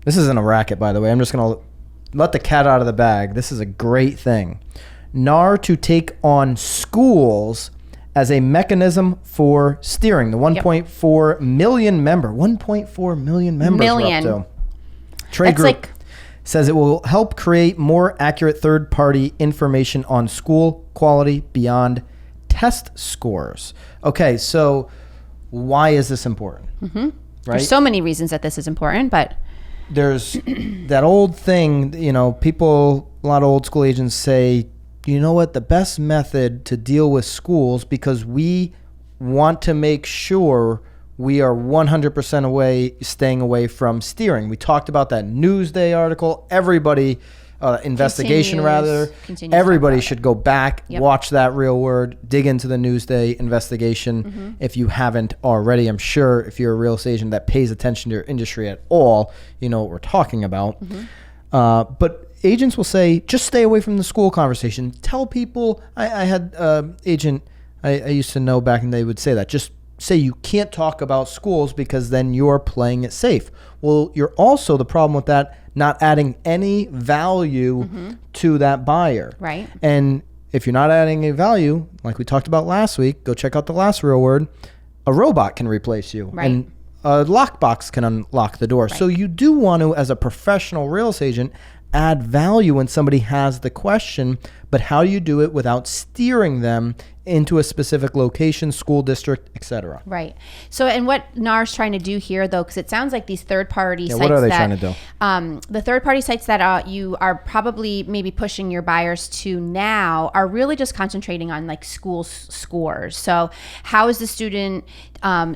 This isn't a racket, by the way. I'm just going to let the cat out of the bag. This is a great thing. NAR to take on schools as a mechanism for steering. The 1.4 million member. 1.4 million members we're up to. Trade Group says it will help create more accurate third-party information on school quality beyond test scores. Okay, so why is this important? Mm-hmm. Right? There's so many reasons that this is important, but there's that old thing, people, a lot of old school agents say, you know what, the best method to deal with schools, because we want to make sure we are 100% staying away from steering. We talked about that Newsday article. Everybody, investigation rather. Everybody should go back, watch that Real Word, dig into the Newsday investigation if you haven't already. I'm sure if you're a real estate agent that pays attention to your industry at all, you know what we're talking about. But agents will say, just stay away from the school conversation. Tell people, I had agent I used to know back in the day would say that, just say you can't talk about schools because then you're playing it safe. Well, you're also, the problem with that, not adding any value to that buyer. Right. And if you're not adding any value, like we talked about last week, go check out the last Real Word, a robot can replace you. Right. And a lockbox can unlock the door. Right. So you do want to, as a professional real estate agent, add value when somebody has the question, but how do you do it without steering them into a specific location, school district, etc.? Right. So, and what NAR's trying to do here, though, because it sounds like these third-party sites what are they trying to do? The third-party sites that you are probably maybe pushing your buyers to now are really just concentrating on like school scores. So, how is the student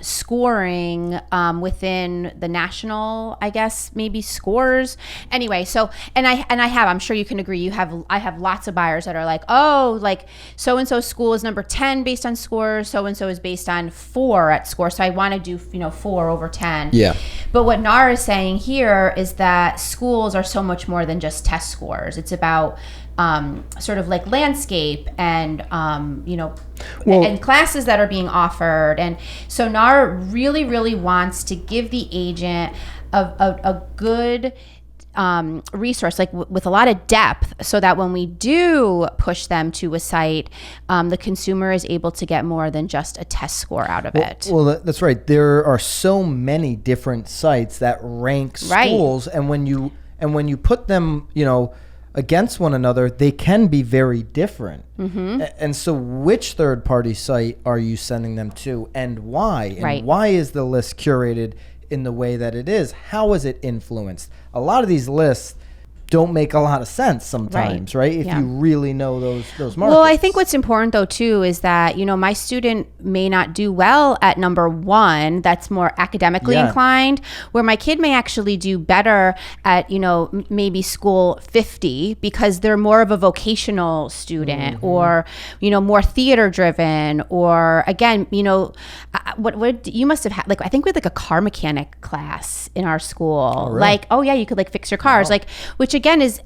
scoring within the national, I guess, maybe scores? Anyway, so I'm sure you can agree. I have lots of buyers that are like, oh, like so and so school is number 10 based on scores, so and so is based on 4 at score, so I want to do 4 over 10. Yeah. But what NAR is saying here is that schools are so much more than just test scores. It's about sort of like landscape and and classes that are being offered. And so NAR really, really wants to give the agent a good resource, like with a lot of depth, so that when we do push them to a site, the consumer is able to get more than just a test score out of it. Well, that's right. There are so many different sites that rank schools, and when you put them, against one another, they can be very different. And so which third-party site are you sending them to, and why? And why is the list curated in the way that it is? How is it influenced? A lot of these lists don't make a lot of sense sometimes, right? If you really know those markets. Well, I think what's important though too is that, my student may not do well at number 1, that's more academically inclined, where my kid may actually do better at, maybe school 50 because they're more of a vocational student or, more theater driven, or again, what you must have had, like, I think we had like a car mechanic class in our school. Oh, really? Like, oh yeah, you could like fix your cars, like, which again is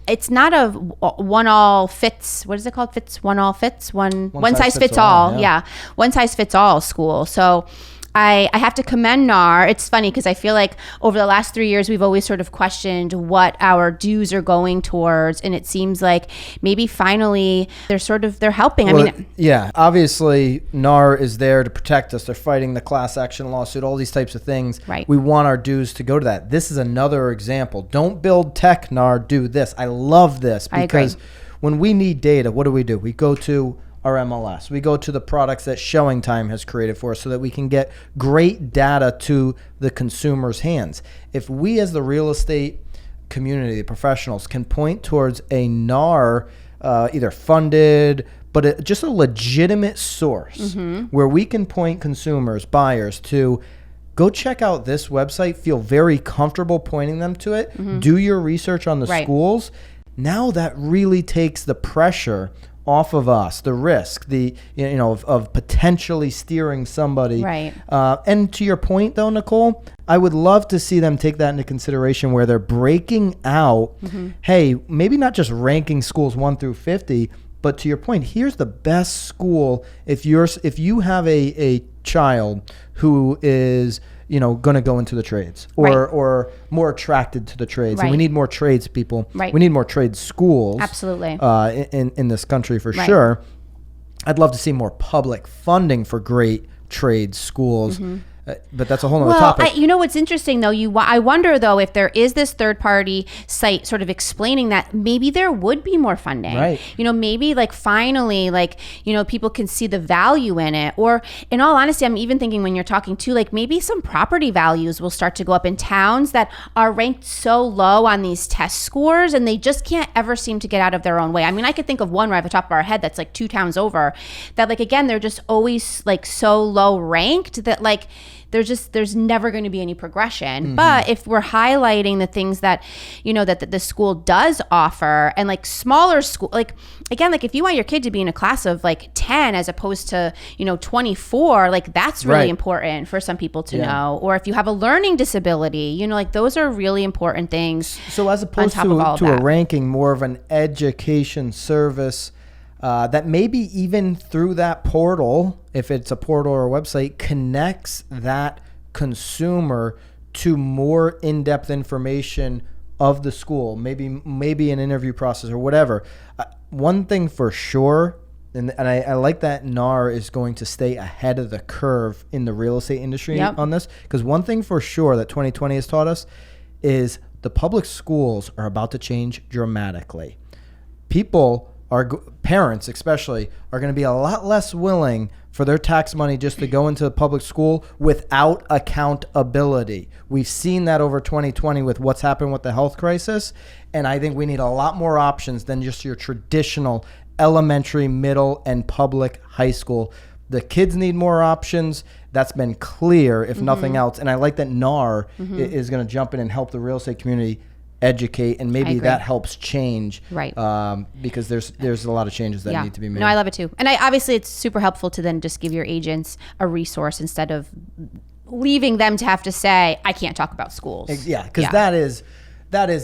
it's not a one all fits. What is it called? One size fits all. Yeah. One size fits all school. So I have to commend NAR. It's funny because I feel like over the last 3 years, we've always sort of questioned what our dues are going towards. And it seems like maybe finally they're helping. Obviously NAR is there to protect us. They're fighting the class action lawsuit, all these types of things. Right. We want our dues to go to that. This is another example. Don't build tech, NAR, do this. I love this because when we need data, what do? We go to our MLS. We go to the products that Showing Time has created for us so that we can get great data to the consumer's hands. If we as the real estate community, the professionals, can point towards a NAR either funded, but just a legitimate source where we can point consumers, buyers to go check out this website, feel very comfortable pointing them to it, do your research on the schools. Now that really takes the pressure off of us, the risk, of potentially steering somebody. Right. And to your point though, Nicole, I would love to see them take that into consideration where they're breaking out, hey, maybe not just ranking schools 1 through 50, but to your point, here's the best school. If you have a child who is going to go into the trades or more attracted to the trades. And we need more trades people. Right. We need more trade schools. Absolutely. In this country for sure. I'd love to see more public funding for great trade schools. But that's a whole other topic. What's interesting though, I wonder though if there is this third party site sort of explaining that maybe there would be more funding. Right. Maybe like finally people can see the value in it. Or in all honesty, I'm even thinking when you're talking to like maybe some property values will start to go up in towns that are ranked so low on these test scores and they just can't ever seem to get out of their own way. I mean, I could think of one right off the top of our head that's like 2 towns over that like, again, they're just always like so low ranked that like there's never going to be any progression. But if we're highlighting the things that that the school does offer, and like smaller school, like again, like if you want your kid to be in a class of like 10 as opposed to 24, like that's really important for some people to know. Or if you have a learning disability, like those are really important things. So as opposed to a ranking, more of an education service that maybe even through that portal, if it's a portal or a website, connects that consumer to more in-depth information of the school, maybe an interview process or whatever. One thing for sure, and I like that NAR is going to stay ahead of the curve in the real estate industry on this, because one thing for sure that 2020 has taught us is the public schools are about to change dramatically. Parents especially are going to be a lot less willing for their tax money just to go into a public school without accountability. We've seen that over 2020 with what's happened with the health crisis, and I think we need a lot more options than just your traditional elementary, middle, and public high school. The kids need more options. That's been clear, if nothing else. And I like that NAR is going to jump in and help the real estate community educate, and maybe that helps change, because there's a lot of changes that need to be made. No, I love it too, and obviously it's super helpful to then just give your agents a resource instead of leaving them to have to say, I can't talk about schools. Because that is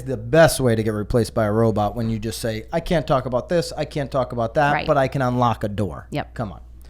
the best way to get replaced by a robot, when you just say, I can't talk about this, I can't talk about that, but I can unlock a door. Yep. Come on.